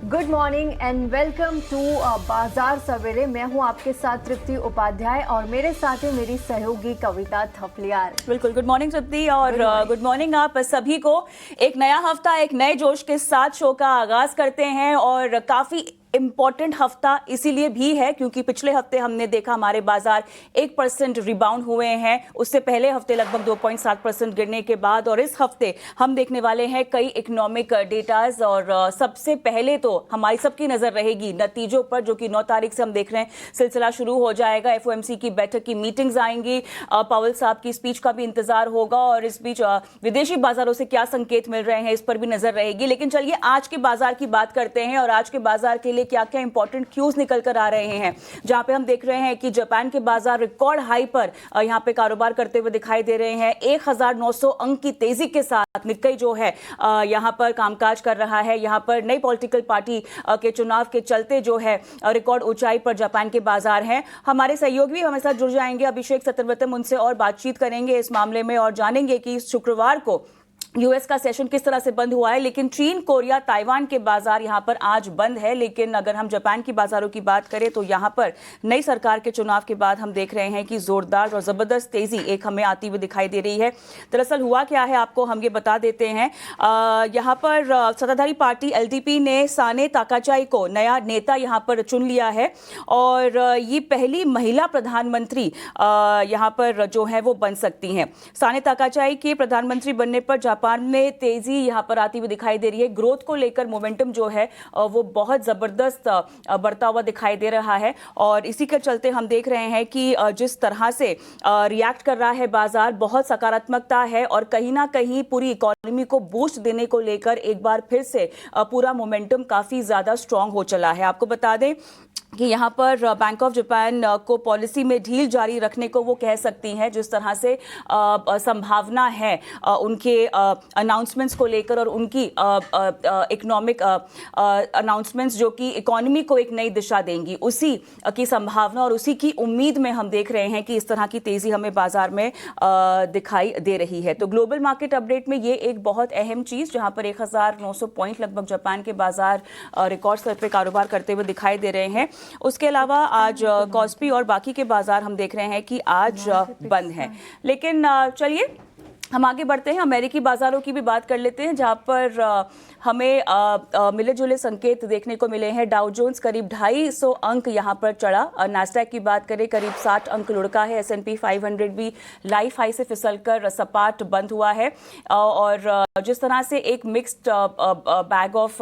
Good morning and welcome to Bazaar Savere. मैं हूं आपके साथ तृप्ति उपाध्याय और मेरे साथ है मेरी सहयोगी कविता थपलियार। बिल्कुल, गुड मॉर्निंग तृप्ति और गुड मॉर्निंग आप सभी को। एक नया हफ्ता एक नए जोश के साथ शो का आगाज करते हैं और काफी इम्पॉर्टेंट हफ्ता इसीलिए भी है क्योंकि पिछले हफ्ते हमने देखा हमारे बाजार 1% रिबाउंड हुए हैं, उससे पहले हफ्ते लगभग 2.7% गिरने के बाद, और इस हफ्ते हम देखने वाले हैं कई इकोनॉमिक डेटाज। और सबसे पहले तो हमारी सबकी नजर रहेगी नतीजों पर, जो कि 9 तारीख से हम देख रहे हैं सिलसिला शुरू हो जाएगा। FOMC की बैठक की मीटिंग्स आएंगी, पावेल साहब की स्पीच का भी इंतजार होगा और इस बीच विदेशी बाजारों से क्या संकेत मिल रहे हैं इस पर भी नजर रहेगी। लेकिन चलिए आज के बाजार की बात करते हैं और आज के बाजार के क्या क्या इंपॉर्टेंट क्यूज निकल कर आ रहे हैं, जहां पे हम देख रहे हैं कि जापान के बाजार रिकॉर्ड हाई पर यहां पे कारोबार करते हुए दिखाई दे रहे हैं। 1900 अंक की तेजी के साथ निक्केई जो है यहां पर कामकाज कर रहा है। यहां पर नई पॉलिटिकल पार्टी के चुनाव के चलते जो है रिकॉर्ड ऊंचाई पर जापान के बाजार हैं। हमारे सहयोगी भी हमारे साथ जुड़ जाएंगे, अभिषेक सतरवतम, उनसे और बातचीत करेंगे इस मामले में और जानेंगे कि शुक्रवार को यूएस का सेशन किस तरह से बंद हुआ है। लेकिन चीन, कोरिया, ताइवान के बाजार यहां पर आज बंद है। लेकिन अगर हम जापान की बाजारों की बात करें तो यहां पर नई सरकार के चुनाव के बाद हम देख रहे हैं कि जोरदार और जबरदस्त तेजी एक हमें आती हुई दिखाई दे रही है। दरअसल हुआ क्या है आपको हम ये बता देते हैं। यहां पर सत्ताधारी पार्टी LDP ने साने ताकाचाई को नया नेता यहां पर चुन लिया है और ये पहली महिला प्रधानमंत्री यहां पर जो है वो बन सकती हैं। साने ताकाचाई के प्रधानमंत्री बनने पर जापान में तेजी यहां पर आती हुई दिखाई दे रही है। ग्रोथ को लेकर मोमेंटम जो है वो बहुत जबरदस्त बढ़ता हुआ दिखाई दे रहा है और इसी के चलते हम देख रहे हैं कि जिस तरह से रिएक्ट कर रहा है बाजार, बहुत सकारात्मकता है और कहीं ना कहीं पूरी इकोनॉमी को बूस्ट देने को लेकर एक बार फिर से पूरा मोमेंटम काफी ज्यादा स्ट्रांग हो चला है। आपको बता दें कि यहाँ पर बैंक ऑफ जापान को पॉलिसी में ढील जारी रखने को वो कह सकती हैं, जिस तरह से संभावना है उनके अनाउंसमेंट्स को लेकर और उनकी इकोनॉमिक अनाउंसमेंट्स जो कि इकोनॉमी को एक नई दिशा देंगी, उसी की संभावना और उसी की उम्मीद में हम देख रहे हैं कि इस तरह की तेज़ी हमें बाजार में दिखाई दे रही है। तो ग्लोबल मार्केट अपडेट में ये एक बहुत अहम चीज़, जहाँ पर 1900 पॉइंट लगभग जापान के बाजार रिकॉर्ड स्तर पर कारोबार करते हुए दिखाई दे रहे हैं। उसके अलावा आज कॉस्पी और बाकी के बाजार हम देख रहे हैं कि आज बंद हैं। लेकिन चलिए हम आगे बढ़ते हैं, अमेरिकी बाजारों की भी बात कर लेते हैं, जहां पर हमें मिले जुले संकेत देखने को मिले हैं। डाउ जोन्स करीब 250 अंक यहां पर चढ़ा। नास्डैक की बात करें करीब 60 अंक लुढ़का है। S&P 500 भी लाइफ हाई से फिसलकर सपाट बंद हुआ है और जिस तरह से एक मिक्स्ड बैग ऑफ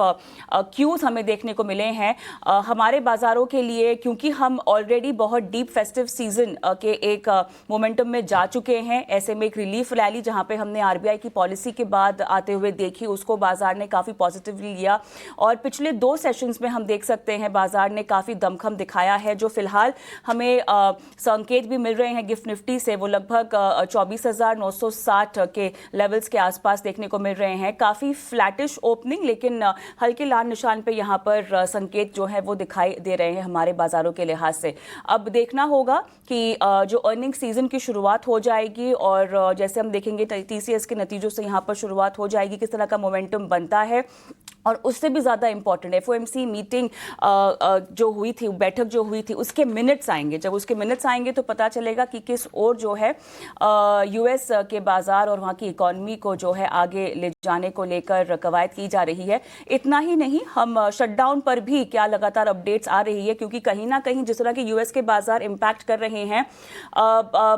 क्यूज हमें देखने को मिले हैं हमारे बाजारों के लिए, क्योंकि हम ऑलरेडी बहुत डीप फेस्टिव सीजन के एक मोमेंटम में जा चुके हैं। ऐसे में एक रिलीफ रैली जहां पे हमने RBI की पॉलिसी के बाद आते हुए देखी, उसको बाजार ने काफी पॉजिटिवली लिया और पिछले 2 सेशंस में हम देख सकते हैं बाजार ने काफी दमखम दिखाया है। जो फिलहाल हमें संकेत भी मिल रहे हैं गिफ्ट निफ्टी से, वो लगभग 24,960 के लेवल्स के आसपास देखने को मिल रहे हैं। काफी फ्लैटिश ओपनिंग, लेकिन हल्के लाल निशान पे यहाँ पर संकेत जो है वो दिखाई दे रहे हैं हमारे बाजारों के लिहाज से। अब देखना होगा कि जो अर्निंग सीजन की शुरुआत हो जाएगी और जैसे हम देखेंगे TCS के नतीजों से यहाँ पर शुरुआत हो जाएगी, किस तरह का मोमेंटम बनता है। और उससे भी ज़्यादा इंपॉर्टेंट FOMC मीटिंग जो हुई थी, बैठक जो हुई थी, उसके मिनट्स आएंगे। जब उसके मिनट्स आएंगे तो पता चलेगा कि किस ओर जो है US के बाजार और वहाँ की इकॉनमी को जो है आगे ले जाने को लेकर कवायद की जा रही है। इतना ही नहीं, हम शटडाउन पर भी क्या लगातार अपडेट्स आ रही है, क्योंकि कहीं ना कहीं जिस तरह के US के बाजार इम्पैक्ट कर रहे हैं,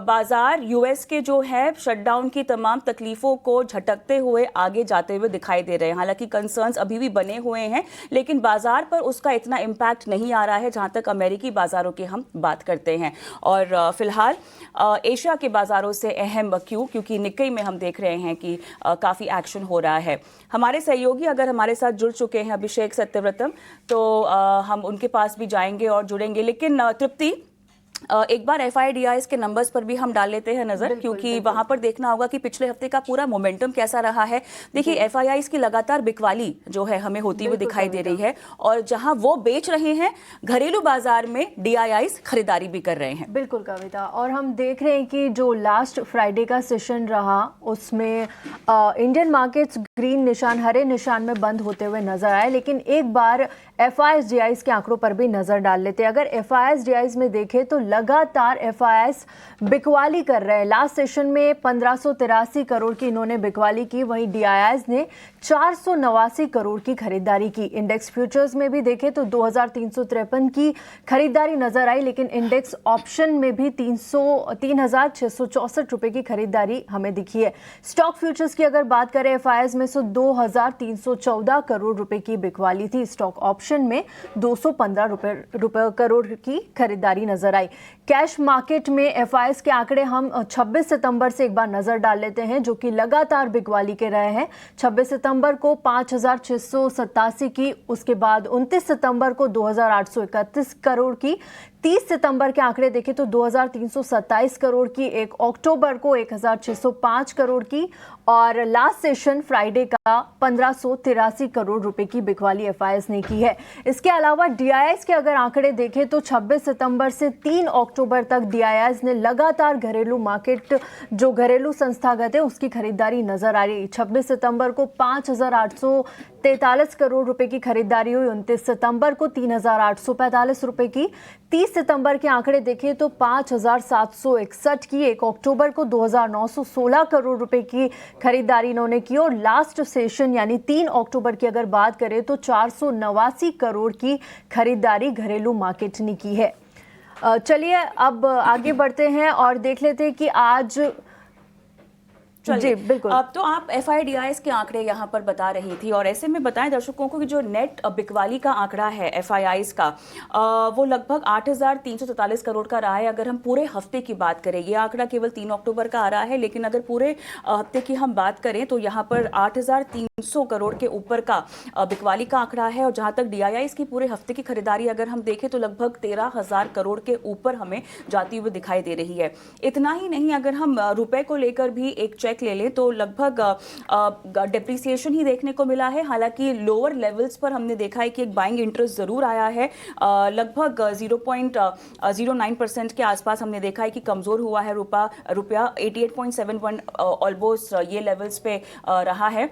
बाजार US के जो है शटडाउन की तमाम तकलीफों को झटकते हुए आगे जाते हुए दिखाई दे रहे हैं। हालांकि कंसर्न्स अभी भी बने हुए हैं, लेकिन बाजार पर उसका इतना इम्पैक्ट नहीं आ रहा है जहां तक अमेरिकी बाजारों की हम बात करते हैं। और फिलहाल एशिया के बाजारों से अहम क्योंकि निक्केई में हम देख रहे हैं कि काफ़ी एक्शन हो रहा है। हमारे सहयोगी अगर हमारे साथ जुड़ चुके हैं, अभिषेक सत्यव्रतम, तो हम उनके पास भी जाएंगे और जुड़ेंगे। लेकिन तृप्ति, एक बार FIDIs के नंबर्स पर भी हम डाल लेते हैं नजर, क्योंकि वहां पर देखना होगा कि पिछले हफ्ते का पूरा मोमेंटम कैसा रहा है। देखिए FIIs की लगातार बिकवाली जो है हमें होती हुई दिखाई दे रही है, और जहां वो बेच रहे हैं घरेलू बाजार में DIIs खरीदारी भी कर रहे हैं। बिल्कुल कविता, और हम देख रहे हैं कि जो लास्ट फ्राइडे का सेशन रहा उसमें इंडियन मार्केट्स ग्रीन निशान, हरे निशान में बंद होते हुए नजर आए। लेकिन एक बार FIIs के आंकड़ों पर भी नजर डाल लेते हैं। अगर FIIs में देखें तो लगातार FIIs बिकवाली कर रहे हैं। लास्ट सेशन में 1583 करोड़ की इन्होंने बिकवाली की, वहीं DIIs ने 489 करोड़ की खरीदारी की। इंडेक्स फ्यूचर्स में भी देखें तो 2353 की खरीदारी नजर आई, लेकिन इंडेक्स ऑप्शन में भी 3664 रुपए की खरीदारी हमें दिखी है। स्टॉक फ्यूचर्स की अगर बात करें FIIs में तो 2314 करोड़ रुपए की बिकवाली थी। स्टॉक ऑप्शन में 215 रुपए करोड़ की खरीदारी नजर आई। कैश मार्केट में FIIs के आंकड़े हम 26 सितंबर से एक बार नजर डाल लेते हैं, जो कि लगातार बिकवाली के रहे हैं। 26 सितंबर को 5687 की, उसके बाद 29 सितंबर को 2831 करोड़ की, 30 सितंबर के आंकड़े देखें तो 2327 करोड़ की, 1 अक्टूबर को 1605 करोड़ की, और लास्ट सेशन फ्राइडे का 1583 करोड़ रुपए की बिकवाली FIIs ने की है। इसके अलावा DIIs के अगर आंकड़े देखें तो 26 सितंबर से 3 अक्टूबर तक DIIs ने लगातार घरेलू मार्केट, जो घरेलू संस्थागत है, उसकी खरीदारी नजर आ रही। 26 सितंबर को 5843 करोड़ रुपए की खरीदारी हुई, 29 सितंबर को 3845 रुपए की, 30 सितंबर के आंकड़े देखें तो 5761 की, 1 अक्टूबर को 2916 करोड़ रुपए की खरीदारी इन्होंने की, और लास्ट सेशन यानी 3 अक्टूबर की अगर बात करें तो 489 करोड़ की खरीदारी घरेलू मार्केट ने की है। चलिए अब आगे बढ़ते हैं और देख लेते हैं कि आज जी बिल्कुल। अब तो आप FIDIs के आंकड़े यहाँ पर बता रही थी, और ऐसे में बताएं दर्शकों को कि जो नेट बिकवाली का आंकड़ा है FIIs का, वो लगभग 8343 करोड़ का रहा है। अगर हम पूरे हफ्ते की बात करें, ये आंकड़ा केवल 3 अक्टूबर का आ रहा है, लेकिन अगर पूरे हफ्ते की हम बात करें तो यहाँ पर 8300 करोड़ के ऊपर का बिकवाली का आंकड़ा है। और जहाँ तक DIIs की पूरे हफ्ते की खरीदारी अगर हम देखें तो लगभग 13,000 करोड़ के ऊपर हमें जाती हुई दिखाई दे रही है। इतना ही नहीं, अगर हम रुपए को लेकर भी एक चेक ले लें तो लगभग डेप्रिसिएशन ही देखने को मिला है। हालांकि लोअर लेवल्स पर हमने देखा है कि एक बाइंग इंटरेस्ट जरूर आया है, लगभग 0.09% के आसपास हमने देखा है कि कमजोर हुआ है रुपया 88.71 ऑलमोस्ट ये लेवल्स पे रहा है।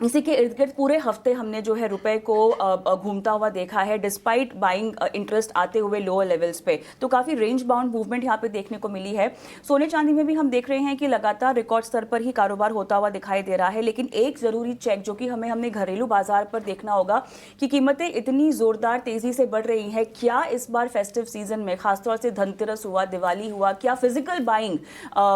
इसी के इर्द गिर्द पूरे हफ्ते हमने जो है रुपए को घूमता हुआ देखा है, डिस्पाइट बाइंग इंटरेस्ट आते हुए लोअर लेवल्स पे। तो काफी रेंज बाउंड मूवमेंट यहाँ पे देखने को मिली है। सोने चांदी में भी हम देख रहे हैं कि लगातार रिकॉर्ड स्तर पर ही कारोबार होता हुआ दिखाई दे रहा है। लेकिन एक जरूरी चेक जो कि हमने घरेलू बाजार पर देखना होगा कि कीमतें इतनी जोरदार तेजी से बढ़ रही हैं, क्या इस बार फेस्टिव सीजन में, खासतौर से धनतेरस हुआ, दिवाली हुआ, क्या फिजिकल बाइंग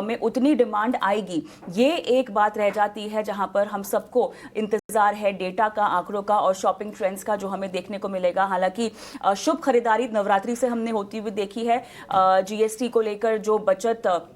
में उतनी डिमांड आएगी? ये एक बात रह जाती है जहां पर हम सबको इंतजार है डेटा का, आंकड़ों का और शॉपिंग ट्रेंड्स का जो हमें देखने को मिलेगा। हालांकि शुभ खरीदारी नवरात्रि से हमने होती हुई देखी है। GST को लेकर जो बचत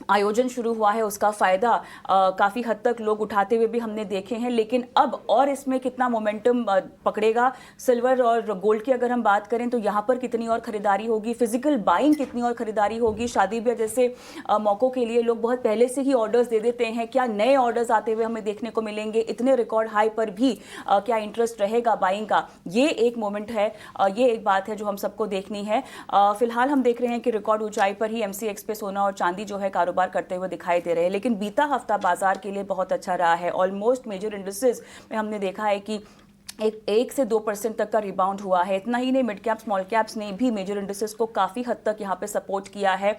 आयोजन शुरू हुआ है उसका फायदा काफी हद तक लोग उठाते हुए भी हमने देखे हैं। लेकिन अब और इसमें कितना मोमेंटम पकड़ेगा? सिल्वर और गोल्ड की अगर हम बात करें तो यहाँ पर कितनी और खरीदारी होगी? फिजिकल बाइंग कितनी और खरीदारी होगी? शादी ब्याह जैसे मौकों के लिए लोग बहुत पहले से ही ऑर्डर्स दे देते हैं, क्या नए ऑर्डर्स आते हुए हमें देखने को मिलेंगे? इतने रिकॉर्ड हाई पर भी क्या इंटरेस्ट रहेगा बाइंग का? ये एक मोमेंट है, ये एक बात है जो हम सबको देखनी है। फिलहाल हम देख रहे हैं कि रिकॉर्ड ऊंचाई पर ही MCX पे सोना और चांदी जो है कारोबार करते हुए दिखाई दे रहे हैं। लेकिन बीता हफ्ता बाजार के लिए बहुत अच्छा रहा है। ऑलमोस्ट मेजर इंडिसेस में हमने देखा है कि 1 से 2% तक का रिबाउंड हुआ है। इतना ही नहीं, मिड कैप स्मॉल कैप्स ने भी मेजर इंडिसेस को काफी हद तक यहाँ पे सपोर्ट किया है।